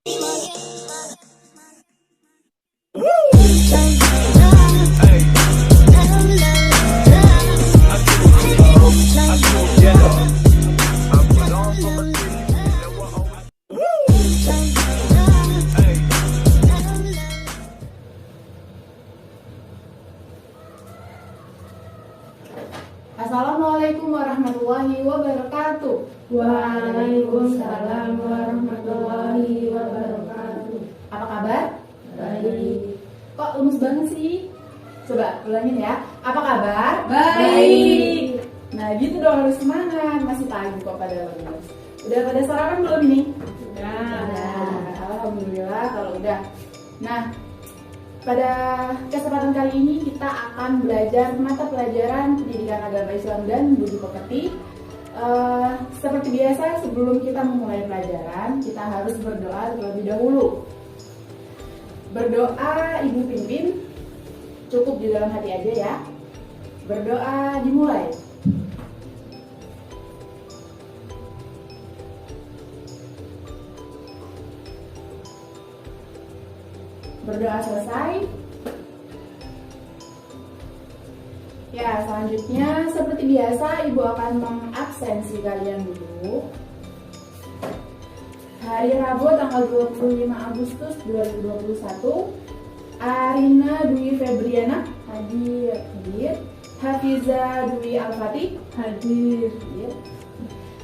Assalamualaikum warahmatullahi wabarakatuh. Waalaikumsalam warahmatullahi wabarakatuh. Apa kabar? Baik. Kok lemes banget sih? Coba ulangin ya. Apa kabar? Baik. Nah gitu dong, harus semangat. Masih pagi kok pada lemes. Udah pada sarapan belum ini? Udah. Alhamdulillah kalau udah. Nah, pada kesempatan kali ini kita akan belajar mata pelajaran pendidikan agama Islam dan budi pekerti. Seperti biasa, sebelum kita memulai pelajaran, kita harus berdoa terlebih dahulu. Berdoa Ibu pimpin, cukup di dalam hati aja ya. Berdoa dimulai. Berdoa selesai. Ya, selanjutnya seperti biasa Ibu akan mengabsensi kalian dulu. Hari Rabu tanggal 25 Agustus 2021, Arina Dwi Febriana hadir. Hafiza Dwi Al-Fatih hadir.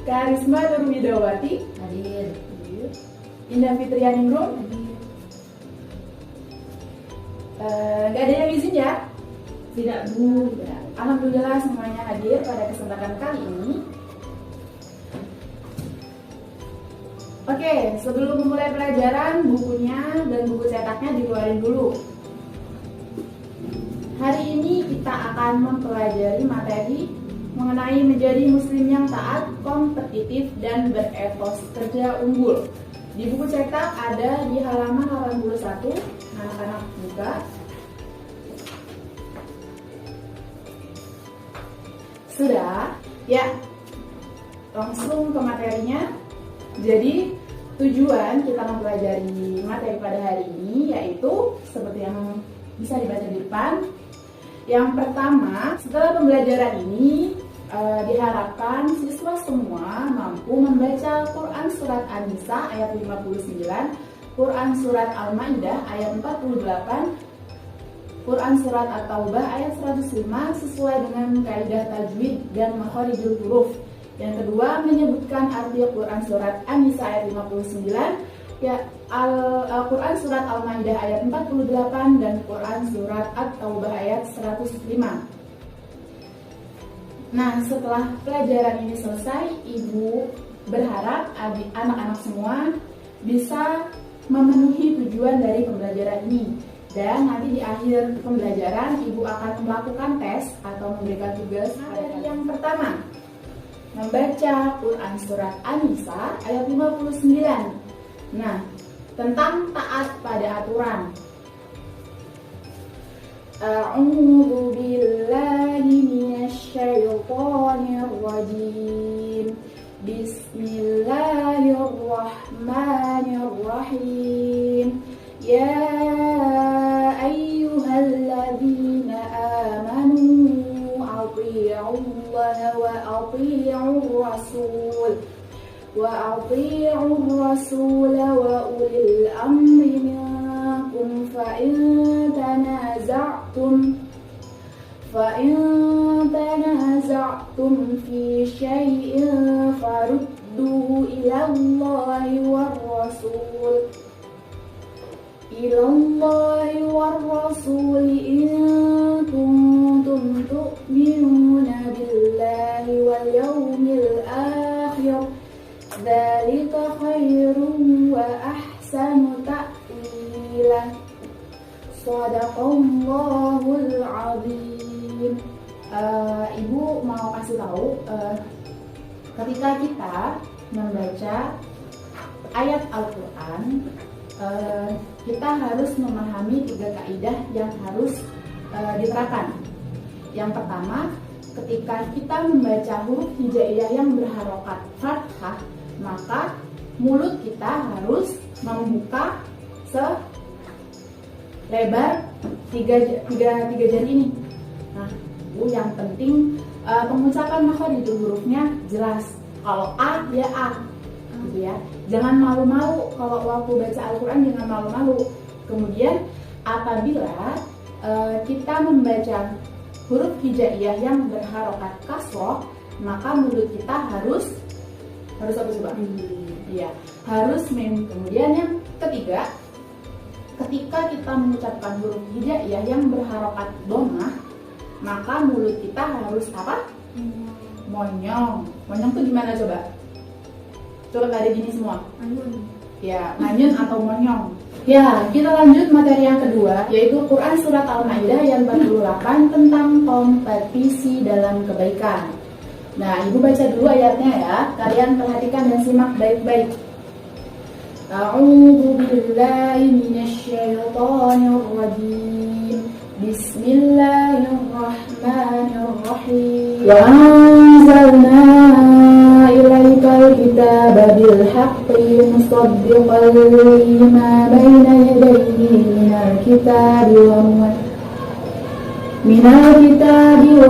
Karisma Nurwidawati hadir. Indah Fitrianingrum hadir. Gak ada yang izin ya? Tidak, Bu. Ya. Alhamdulillah semuanya hadir pada kesempatan kali ini. Oke, sebelum memulai pelajaran, bukunya dan buku cetaknya dikeluarin dulu. Hari ini kita akan mempelajari materi mengenai menjadi muslim yang taat, kompetitif, dan beretos kerja unggul. Di buku cetak ada di halaman 81, anak-anak buka. Sudah? Ya, langsung ke materinya. Jadi, tujuan kita mempelajari materi pada hari ini yaitu seperti yang bisa dibaca di depan. Yang pertama, setelah pembelajaran ini diharapkan siswa semua mampu membaca Quran Surat An-Nisa ayat 59, Quran Surat Al-Ma'idah ayat 48, Quran Surat At-Taubah ayat 105 sesuai dengan kaidah tajwid dan makharijul huruf. Yang kedua, menyebutkan arti Quran Surat An-Nisa ayat 59, ya, Quran Surat Al-Ma'idah ayat 48 dan Quran Surat At-Taubah ayat 105. Nah, setelah pelajaran ini selesai, Ibu berharap anak-anak semua bisa memenuhi tujuan dari pembelajaran ini. Dan nanti di akhir pembelajaran, Ibu akan melakukan tes atau memberikan tugas. Materi yang pertama, membaca Quran Surat An-Nisa ayat 59. Nah, tentang taat pada aturan. A'udzu billahi minasyaitonir rajim. Bismillahirrahmanirrahim. Ya ayyuhalladzina amanu athi'ullaha wa athi'ur rasul wa ulil amri minkum fa in tanaza'tum fi syai'in farudduhu ila Allahi war rasul in kuntum tu'minuna billahi wal yawmil akhir. Dzalika khairun wa ahsanu ta'wila. Shadaqallahul azim. Ibu mau kasih tahu, ketika kita membaca ayat Al-Quran, kita harus memahami 3 kaidah yang harus diterapkan. Yang pertama, ketika kita membaca huruf hijaiyah yang berharokat fathah, maka mulut kita harus membuka selebar tiga jari ini. Nah, yang penting pengucapan makhraj itu hurufnya jelas. Kalau A ya A, gitu ya. Jangan malu-malu kalau waktu baca Al-Quran, jangan malu-malu. Kemudian apabila kita membaca huruf hijaiyah yang berharokat kasroh, maka mulut kita harus apa coba? Iya, harus mim. Kemudian yang ketiga, ketika kita mengucapkan huruf hijaiyah yang berharokat dhammah, maka mulut kita harus apa? Monyong. Monyong tuh gimana coba? Coba tadi gini semua. Ya, manyun atau monyong. Ya, kita lanjut materi yang kedua, yaitu Quran Surat Al-Maidah ayat 48 tentang kompetisi dalam kebaikan. Nah, Ibu baca dulu ayatnya ya. Kalian perhatikan dan simak baik-baik. A'udzu billahi minasyaitonir rajim. Bismillahirrahmanirrahim. Wa anzalna ilaikal kitaba bil haqqi musaddiqan lima bayna yadayhi minal kitabi wa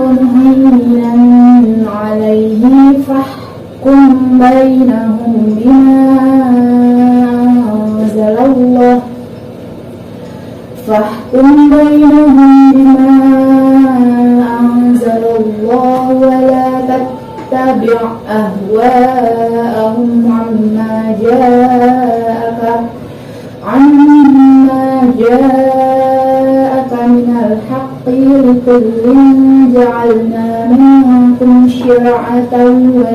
muhaiminan alaihi fahkum bainahum bima anzalallah wa la tattabi' ahwa'ahum amma ja'aka minal haqqi likullin ja'alna minkum syir'atan wa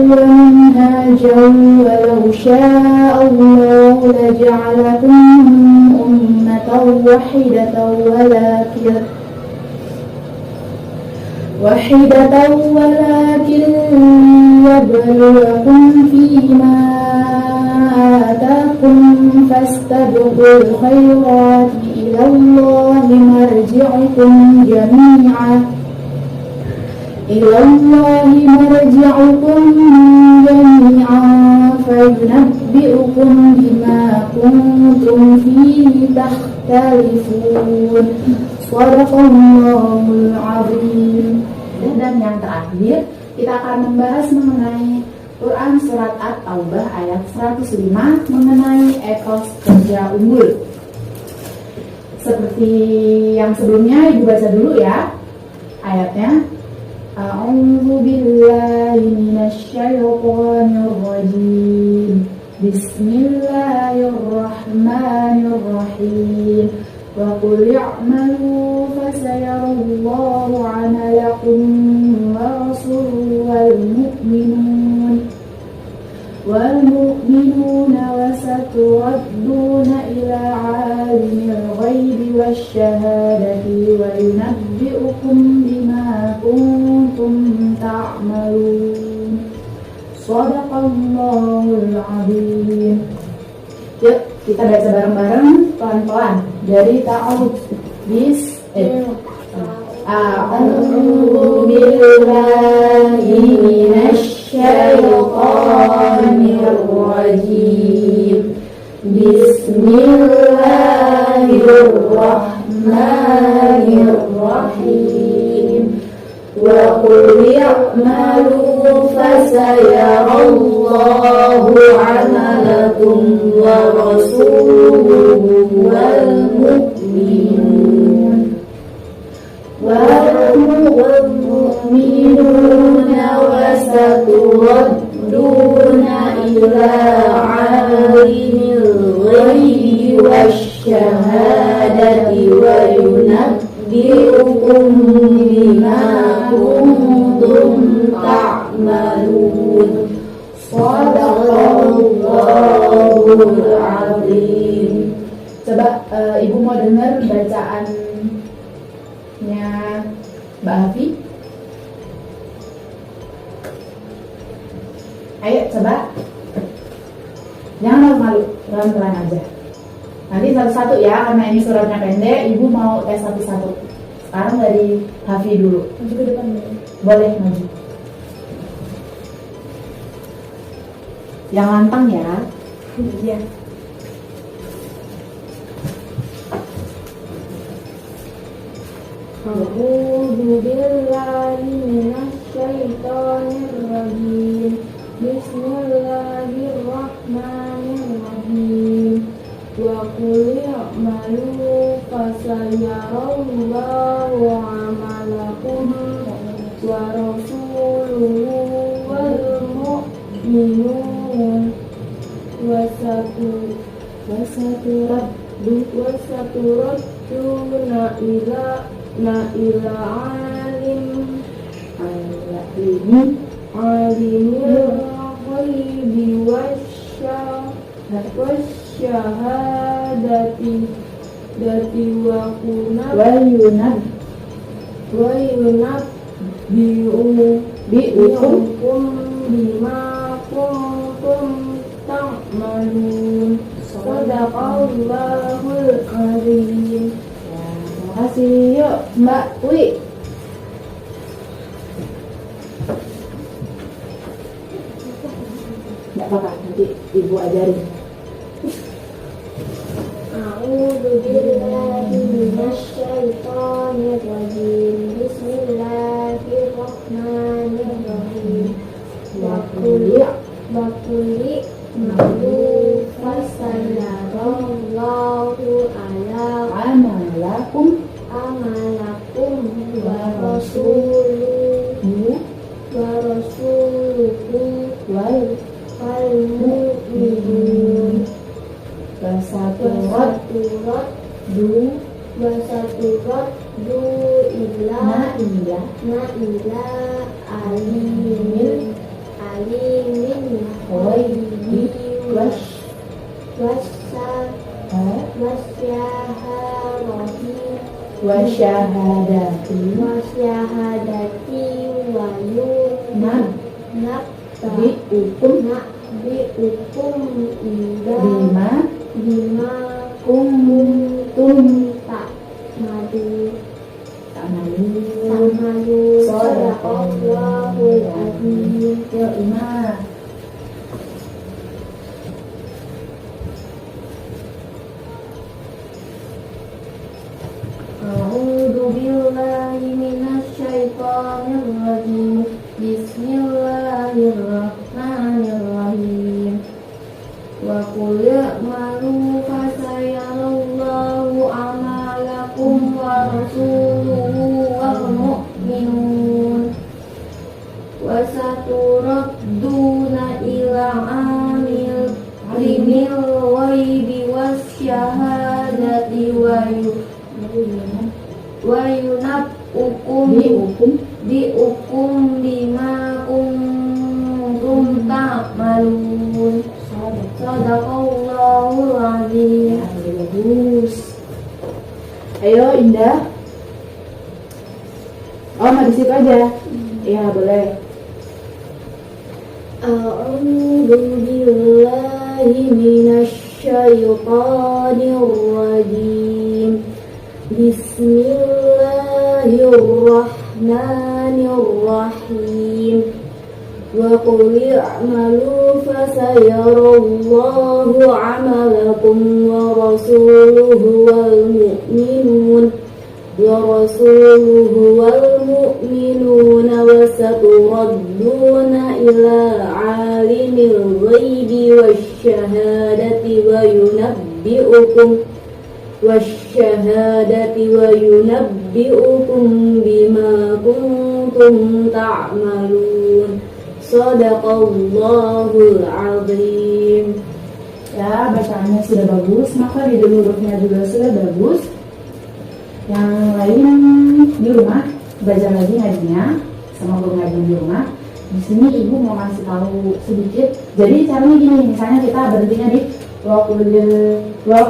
منهاجا ولو شاء الله لجعلكم أمة واحدة ولكن ليبلوكم فيما آتاكم فاستبقوا الخيرات إلى الله مرجعكم جميعا فينبئكم بما كنتم فيه تختلفون. Shadaqallahul azim. Dan yang terakhir, kita akan membahas mengenai Quran Surat At-Taubah ayat 105 mengenai etos kerja unggul. Seperti yang sebelumnya, Ibu baca dulu ya ayatnya. A'udzu billahi minasyaitonir rajim. Bismillahirrahmanirrahim. Wa qul i'malu fasayarallahu 'amalakum wa rasuluhu wal mu'minuna wa saturadduna ila 'alimil ghaibi wasyahadati wa yunabbi'ukum bima kuntum ta'malun. Shadaqallahul azim. Yuk, kita baca bareng-bareng pelan-pelan dari ta'awud. A'udzu billahi minasyaitonir rajim. Bismillahirrahmanirrahim. Wa qul i'malu fasayarallahu 'amalakum wa rasuluhu wal mu'minuna wa saturadduna ila 'alimil ghaibi wasyahadati wa yunabbi'ukum bima kuntum ta'malun. Shadaqallahul azim. Coba Ibu mau dengar bacaannya Mbak Hafi? Ayo coba. Jangan malu-malu, pelan-pelan aja. Nanti satu-satu ya, karena ini suratnya pendek, Ibu mau tes satu-satu. Sekarang dari Hafi dulu. Maju ke depan dulu. Boleh maju. Yang lantang ya. Iya. A'udzu billahi minasyaitonir rajim. Bismillahirrahmanirrahim. Wa qul i'malu fasayarallahu 'amalakum wa rasuluhu wal mu'minun wasaturadduna ila alimil ghaibi wasyahadati wa yunabbi'ukum bima kuntum ta'malun. Shadaqallahul azim. Ya, terima kasih. Yuk, Mbak Wi. Nggak apa-apa, nanti Ibu ajarin. A'udzu billahi minasyaitonir rajim. Bismillahirrahmanirrahim. Wa qul malu fasayarallahu Amalakum amalakum wa rasuluhu wal mu'minun wasaturaddu ila alimil ghaibi wasyahadati wa yunabbi'ukum bima kuntum ta'malun. Shadaqallahul azim. Ya, Ima. A'udzu billahi minasyaitonir rajim. Bismillahirrahmanirrahim. Wa qul i'malu fasayarallahu amalakum wa rasuluhu wal mu'minun wasaturadduna ila alimil ghaibi wasyahadati wa yunabbi'ukum bima kuntum ta'malun. Shadaqallahul azim. Bagus. Ayo Indah. Oh, mau di situ aja. Iya, boleh. A'udzu billahi minasyaitonir rajim. Bismillahirrahmanirrahim. Wa qul i'malu fasayarallahu 'amalakum wa rasuluhu wal mu'minuna wasaturadduna ila alimil ghaibi wasyahadati wa yunabbi'ukum bima kuntum ta'malun. Shadaqallahul azim. Ya, bacaannya sudah bagus, maka di hurufnya juga sudah bagus. Yang lain di rumah belajar lagi ngajinya sama guru ngaji di rumah. Di sini Ibu mau ngasih tahu sedikit. Jadi caranya gini, misalnya kita berhentinya di wa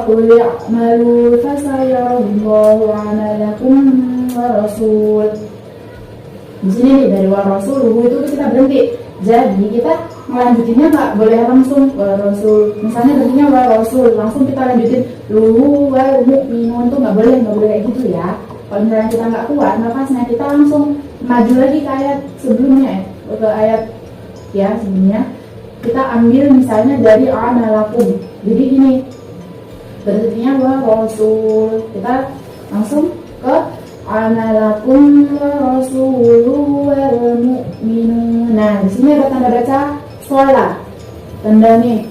qul i'malu fasayarallahu 'amalakum wa rasul. Di sini nih dari wa rasuluhu itu kita berhenti. Jadi kita melanjutinnya nggak boleh langsung wa rasul. Misalnya berhentinya wa rasul, langsung kita lanjutin luhu wal mu'minun, tuh nggak boleh kayak gitu ya. Kalau misalnya kita nggak kuat nafasnya, kita langsung maju lagi ke ayat sebelumnya, ke ayat ya sebelumnya. kita ambil misalnya dari amalakum. Jadi ini berartinya wa rasul. Kita langsung ke amalakum wa rasulu wal mu'minun. Nah, di sini ada tanda baca sholat. Tanda nih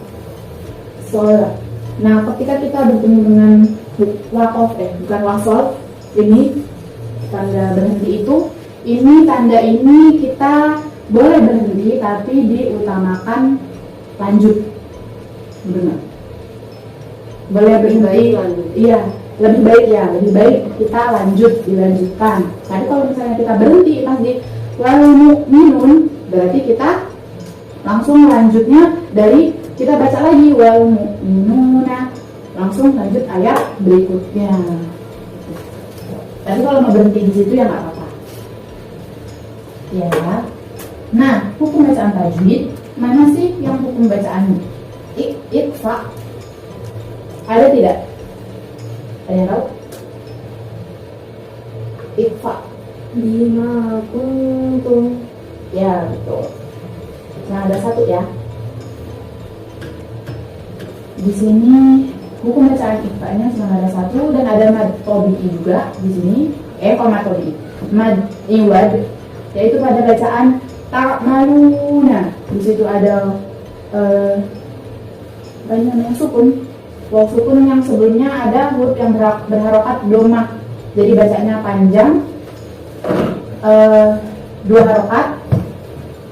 sholat. Nah, ketika kita bertemu dengan wakof, bukan wasol, ini tanda berhenti itu, ini tanda ini kita boleh berhenti tapi diutamakan lanjut. Benar. Boleh berhenti, iya, lebih baik kita dilanjutkan. Tapi kalau misalnya kita berhenti pas di wal mu'minun, berarti kita langsung lanjutnya dari kita baca lagi wal mu'minuna, langsung lanjut ayat berikutnya. Tapi kalau mau berhenti di situ ya nggak apa-apa. Ya. Nah, hukum bacaan tajwid, mana sih yang hukum bacaan iqfa? Ada tidak? Ada yang tahu? Iqfa. Bima kuntum. Ya, betul. Nah, ada satu ya. Di sini hukum bacaan iqfa-nya cuma ada satu dan ada mad tabi'i juga di sini. Mad tabi'i. Mad iwad, yaitu pada bacaan ta'maluna. Di situ ada banyak sukun. Waw sukun yang sebelumnya ada huruf yang berharokat domah. Jadi bacanya panjang, 2 harokat.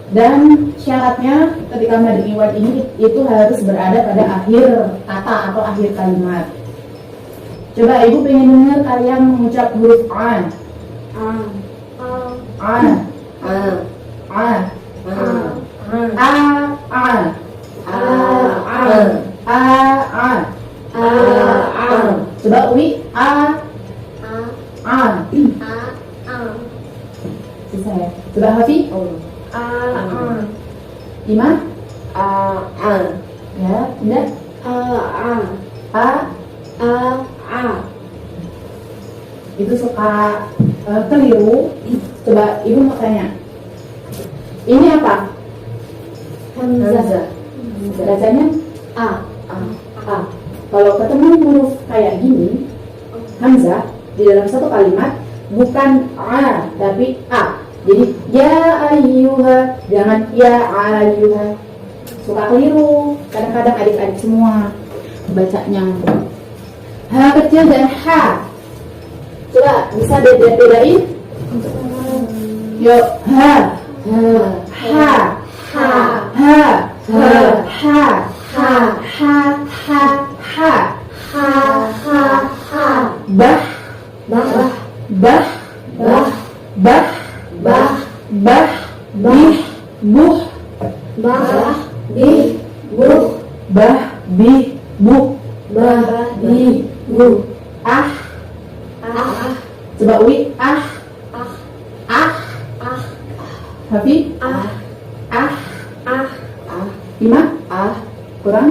Dan syaratnya ketika mad iwad ini itu harus berada pada akhir kata atau akhir kalimat. Coba ibu pengen dengar kalian mengucap huruf an. An. A. Coba Uwi. Bisa ya. Coba Hafi. Ima. Ya, Indah. Itu suka keliru. Coba ibu mau tanya. Ini apa? Hamzah. Bacanya A. Kalau ketemu huruf kayak gini, hamzah di dalam satu kalimat bukan A tapi A. Jadi ya ayyuha, jangan ya ayyuha. Suka keliru. Kadang-kadang adik-adik semua bacanya. H kecil dan H. Coba bisa bedain? Yuk, H. Coba Wi. Hafi. Ima. Kurang.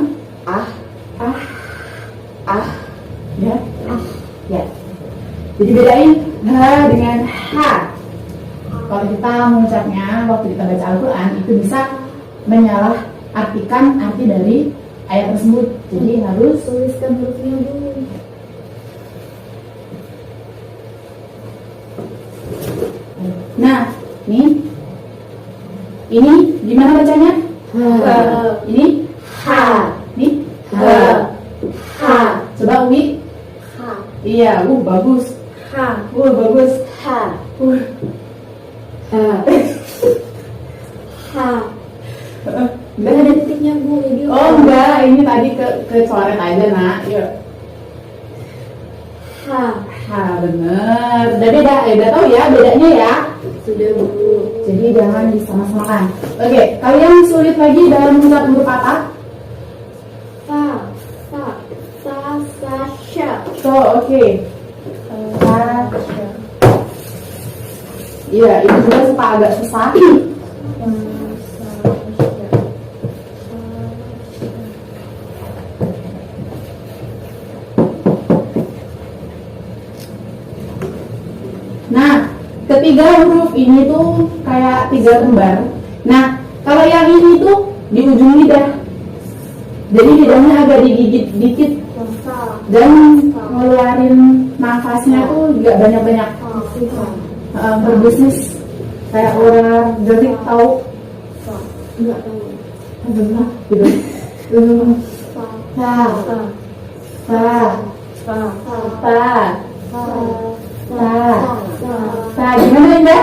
Ya. Ya. Jadi bedain H dengan H. Kalau kita mengucapnya waktu kita baca Al-Quran itu bisa menyalah artikan arti dari ayat tersebut. Jadi harus tuliskan hurufnya dulu. Nah, ini gimana bacanya? Ini H. Nih H. Coba Umi. Iya, bagus. Bagus. Enggak ada titiknya Bu. Oh enggak, ini tadi kecoret aja nak. Yuk. Bener. Udah tahu ya bedanya ya. Sudah Bu. Jadi jangan disama-samakan. Oke, kalian sulit lagi dalam mengucap huruf apa? Oke. Iya, itu juga suka agak susah. Nah, ketiga huruf ini tuh kayak 3 lembar. Nah, kalau yang ini tuh di ujung lidah. Jadi lidahnya agak digigit dikit dan ngeluarin nafasnya tuh nggak banyak-banyak. Berbisnis kayak ular jadi tahu Enggak tahu. benar gitu. Ta gimana Indah?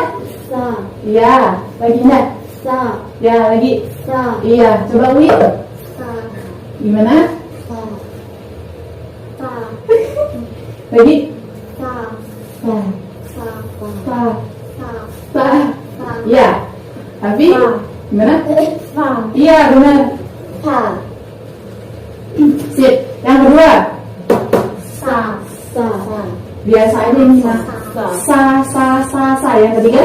Iya lagi Indah. Ya lagi. Iya coba Wi. Gimana? Lagi. Iya. Tapi gimana? Iya benar. Sip. Yang kedua. Biasa aja ini sa. Yang ketiga.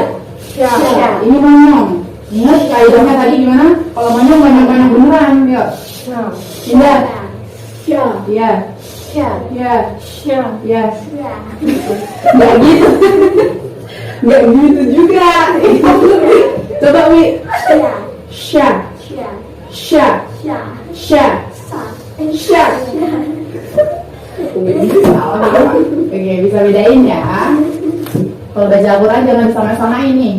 Ini monyong. Ingat kaidahnya tadi gimana? Kalau monyong banyak-banyak beneran. Yuk. Indah. Iya. Nggak gitu. Nggak gitu juga. Coba Wi. Sya. Oke, bisa bedain ya. Kalau baca Al-Quran jangan disama-samain nih.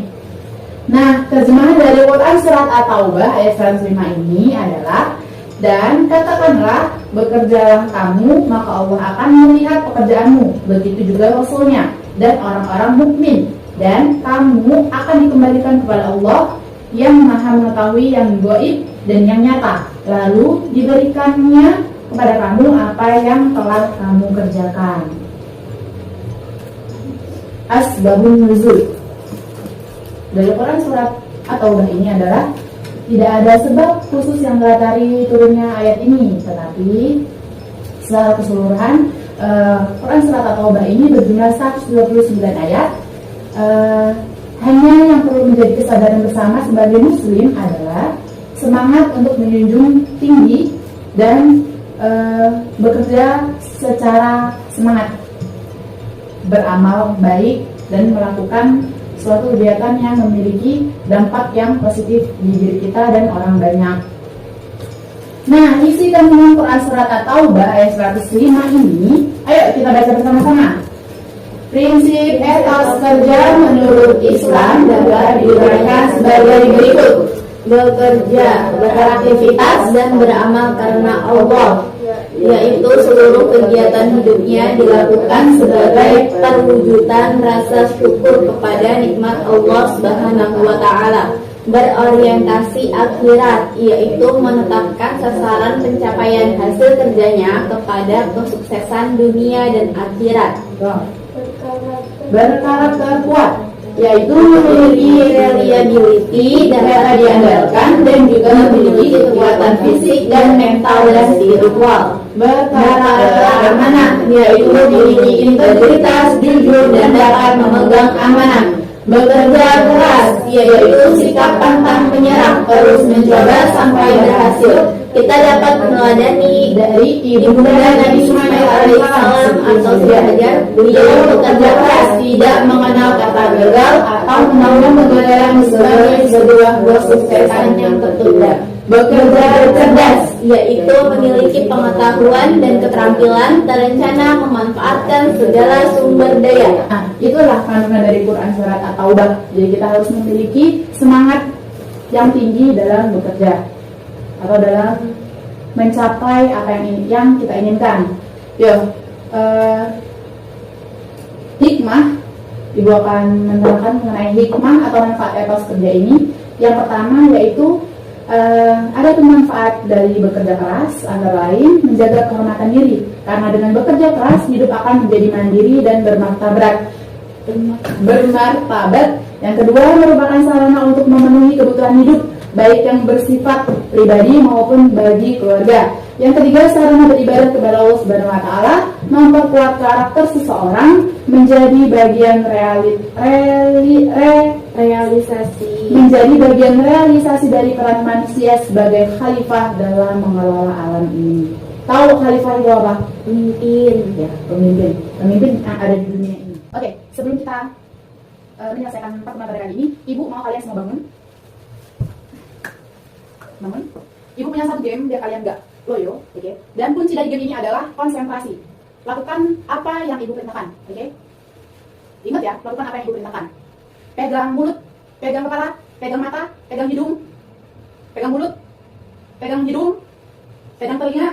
Nah, terjemahan dari Quran surat At-Taubah ayat 105 ini adalah, dan katakanlah, bekerjalah kamu, maka Allah akan melihat pekerjaanmu, begitu juga Rasulnya dan orang-orang mukmin, dan kamu akan dikembalikan kepada Allah yang maha mengetahui yang gaib dan yang nyata, lalu diberikannya kepada kamu apa yang telah kamu kerjakan. Asbabun nuzul dari Quran surat At-Taubah ini adalah tidak ada sebab khusus yang melatari turunnya ayat ini, tetapi secara keseluruhan Quran surat At-Taubah ini berjumlah 129 ayat. Hanya yang perlu menjadi kesadaran bersama sebagai muslim adalah semangat untuk menjunjung tinggi dan bekerja secara semangat, beramal baik dan melakukan suatu kegiatan yang memiliki dampak yang positif di diri kita dan orang banyak. Nah, isi kandungan Quran surat At-Taubah ayat 105 ini, ayo kita baca bersama-sama. Prinsip etos kerja menurut Islam dapat diuraikan sebagai berikut: bekerja, beraktivitas, dan beramal karena Allah, yaitu seluruh kegiatan hidupnya dilakukan sebagai perwujudan rasa syukur kepada nikmat Allah Subhanahu wa Ta'ala. Berorientasi akhirat, yaitu menetapkan sasaran pencapaian hasil kerjanya kepada kesuksesan dunia dan akhirat. Berkarakter kuat, yaitu memiliki reliability, dapat diandalkan, dan juga memiliki kekuatan fisik dan mental dan spiritual. Berkarakter amanah, yaitu memiliki integritas, jujur, dan dapat memegang amanah. Bekerja keras, yaitu sikap pantang menyerah, terus mencoba sampai berhasil. Kita dapat meneladani dari ibunda Nabi Ismail alaihissalam atau Hajar. Beliau bekerja keras, tidak mengenal kata gagal atau menanggap kegagalan sebagai sebuah kesuksesan yang tertunda. Bekerja cerdas, yaitu memiliki pengetahuan dan keterampilan terencana memanfaatkan segala sumber daya. Nah, itulah kandungan dari Quran surat At-Taubah. Jadi kita harus memiliki semangat yang tinggi dalam bekerja atau dalam mencapai apa yang kita inginkan. Hikmah, Ibu akan menerangkan mengenai hikmah atau manfaat etos kerja ini. Yang pertama yaitu ada manfaat dari bekerja keras, antara lain menjaga kehormatan diri, karena dengan bekerja keras hidup akan menjadi mandiri dan bermartabat. Yang kedua, merupakan sarana untuk memenuhi kebutuhan hidup, baik yang bersifat pribadi maupun bagi keluarga. Yang ketiga, sarana beribadah kepada Allah Subhanahu wa Ta'ala, memperkuat karakter seseorang, menjadi bagian realisasi dari peran manusia sebagai khalifah dalam mengelola alam ini. Tahu khalifah itu apa? Pemimpin, ya, pemimpin yang ada di dunia ini. Oke, sebelum kita menyelesaikan pertemuan pada kali ini, Ibu mau kalian semua bangun. Namun, ibu punya satu game biar kalian nggak loyo, oke? Dan kunci dari game ini adalah konsentrasi. Lakukan apa yang ibu perintahkan, oke? Ingat ya, lakukan apa yang ibu perintahkan. Pegang mulut, pegang kepala, pegang mata, pegang hidung, pegang mulut, pegang hidung, pegang telinga,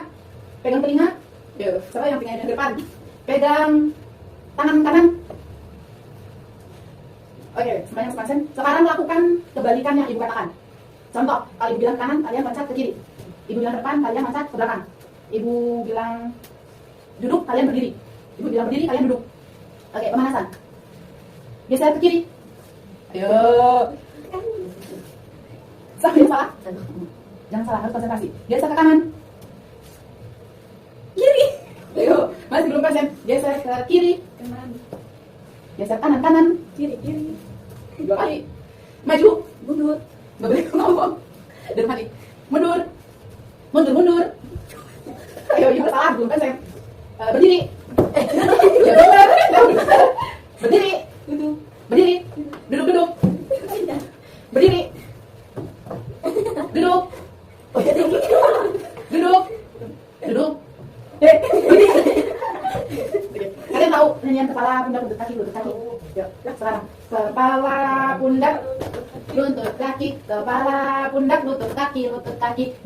siapa yang tinggal di depan? Pegang tangan kanan. Oke, semuanya konsen. Sekarang lakukan kebalikan yang ibu katakan. Contoh, kalau ibu bilang kanan, kalian loncat ke kiri. Ibu bilang depan, kalian loncat ke belakang. Ibu bilang duduk, kalian berdiri. Ibu bilang berdiri, kalian duduk. Oke, pemanasan. Geser ke kiri. Ayo. Sampai salah. Jangan salah, harus konsentrasi. Geser ke kanan. Kiri. Ayo, masih belum konsen. Geser ke kiri. Kanan. Geser kanan, kanan. Kiri, kiri. 2 kali. Maju, mundur. Gak boleh ngomong. Dan mati. Mundur. Mundur. Ayo, ibu salah, belum konsen. Berdiri. Ya benar. Berdiri. Berdiri. Duduk. Berdiri. Duduk. Duduk. Berdiri. Kalian tahu nyanyian kepala, pundak, lutut, kaki. Yuk, sekarang. Kepala, pundak, lutut, kaki. Kepala, pundak, lutut, kaki.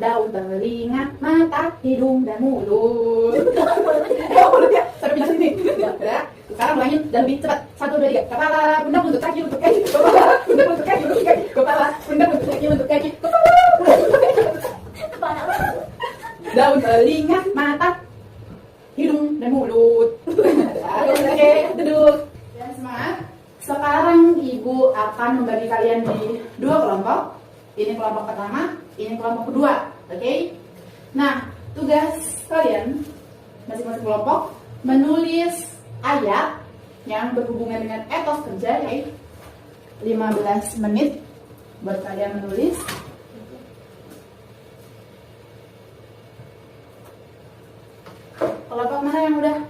Daun, telinga, mata, hidung, dan mulut. Mulutnya sampai pindah sini. Ya. Sekarang ulangin dan lebih cepat. 1, 2, 3. Kepala, pundak, lutut, kaki. Kepala, pundak, lutut, kaki. Kepala, pundak, lutut, kaki. Daun, telinga, mata, hidung, dan mulut. Oke, duduk. Dan semangat. Sekarang ibu akan membagi kalian di 2 kelompok. Ini kelompok pertama, ini kelompok kedua. Oke? Nah, tugas kalian masing-masing kelompok menulis ayat yang berhubungan dengan etos kerja, yaitu 15 menit buat kalian menulis. Kelompok mana yang udah?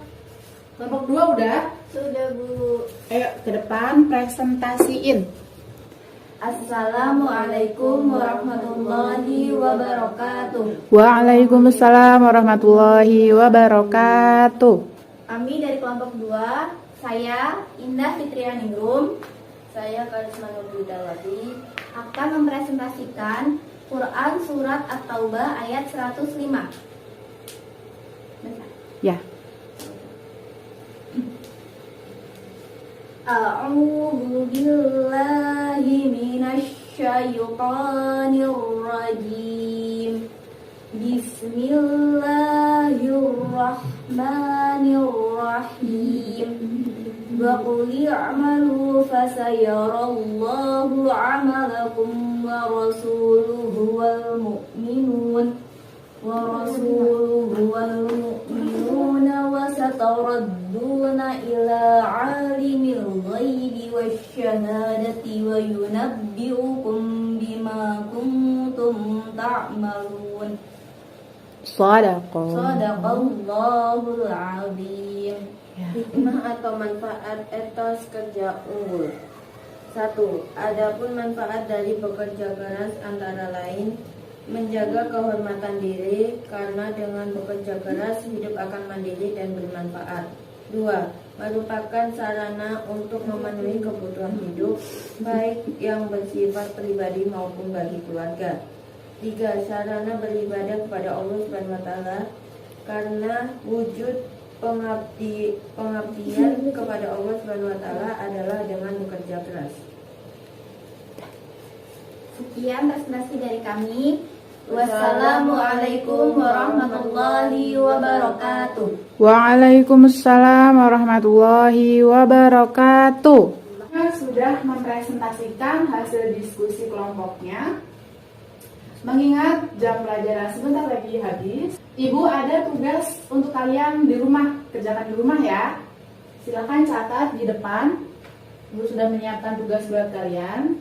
Kelompok 2 udah? Sudah, Bu. Ayo ke depan presentasiin. Assalamualaikum warahmatullahi wabarakatuh. Waalaikumsalam warahmatullahi wabarakatuh. Kami dari kelompok 2, saya Indah Fitrianingrum, saya Karisma Nurdudawati, akan mempresentasikan Quran Surat At-Taubah ayat 105. Ya. A'udzu billahi minasy syaithanir rajim. Bismillahirrahmanirrahim. Wa qul i'malu fasayarallahu 'amalakum wa rasuluhu wal mu'minun wa sataradduna ila 'alimil ghaibi wasyahadati wa yunabbi'ukum bima kuntum ta'malun. Shadaqallahul azim. Hikmah atau manfaat etos kerja unggul. 1. Adapun manfaat dari bekerja keras antara lain menjaga kehormatan diri, karena dengan bekerja keras hidup akan mandiri dan bermanfaat. 2. Merupakan sarana untuk memenuhi kebutuhan hidup, baik yang bersifat pribadi maupun bagi keluarga. 3. Sarana beribadah kepada Allah SWT, karena wujud pengabdian kepada Allah SWT adalah dengan bekerja keras. Sekian presentasi dari kami. Wassalamualaikum warahmatullahi wabarakatuh. Waalaikumsalam warahmatullahi wabarakatuh. Sudah mempresentasikan hasil diskusi kelompoknya. Mengingat jam pelajaran sebentar lagi habis, Ibu ada tugas untuk kalian di rumah, kerjakan di rumah ya. Silakan catat di depan. Ibu sudah menyiapkan tugas buat kalian.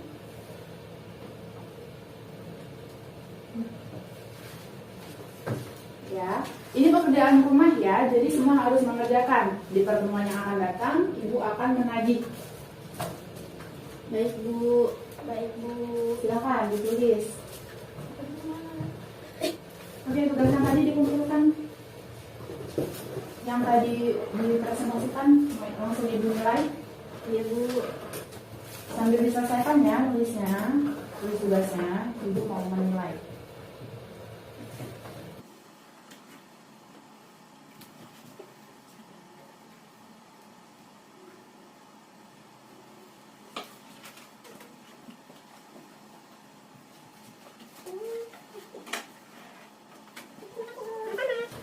Ya, ini pekerjaan rumah ya, jadi semua harus mengerjakan. Di pertemuan yang akan datang, Ibu akan menagih. Baik Bu. Baik Bu. Silakan ditulis. Oke, tugas yang tadi dikumpulkan. Yang tadi dipresentasikan langsung Ibu nilai. Iya Bu. Sambil diselesaikan ya tulis tugasnya, Ibu mau menilai.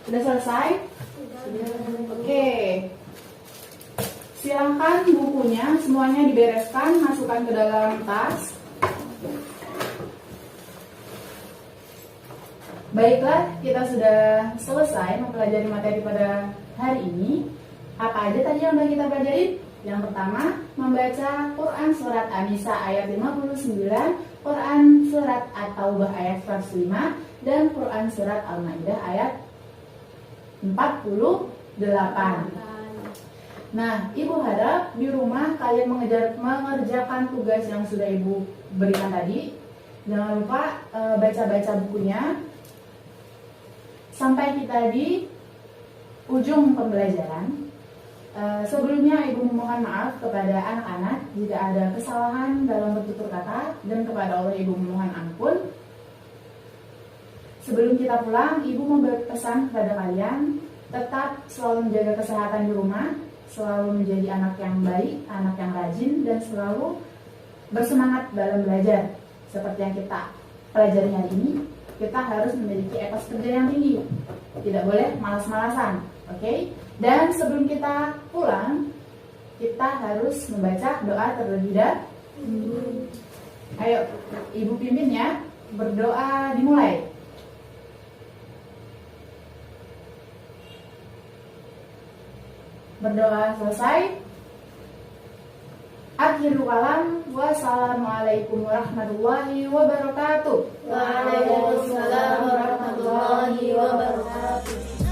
Sudah selesai? Oke. Silahkan bukunya semuanya dibereskan, masukkan ke dalam tas. Baiklah, kita sudah selesai mempelajari materi pada hari ini. Apa aja tadi yang sudah kita pelajari? Yang pertama, membaca Quran Surat An-Nisa ayat 59, Quran Surat At-Taubah ayat 105, dan Quran Surat Al-Maidah ayat 48. Nah, Ibu harap di rumah kalian mengerjakan tugas yang sudah Ibu berikan tadi. Jangan lupa baca-baca bukunya. Sampai kita di ujung pembelajaran. Sebelumnya Ibu memohon maaf kepada anak-anak jika ada kesalahan dalam bertutur kata, dan kepada Allah Ibu memohon ampun. Sebelum kita pulang, Ibu mau berpesan kepada kalian tetap selalu menjaga kesehatan di rumah, selalu menjadi anak yang baik, anak yang rajin, dan selalu bersemangat dalam belajar. Seperti yang kita pelajari hari ini, kita harus memiliki etos kerja yang tinggi. Tidak boleh malas-malasan, oke? Dan sebelum kita pulang, kita harus membaca doa terlebih dahulu. Ayo, Ibu pimpin ya, berdoa dimulai. Berdoa selesai. Akhirul kalam. Wassalamualaikum warahmatullahi wabarakatuh. Waalaikumsalam warahmatullahi wabarakatuh.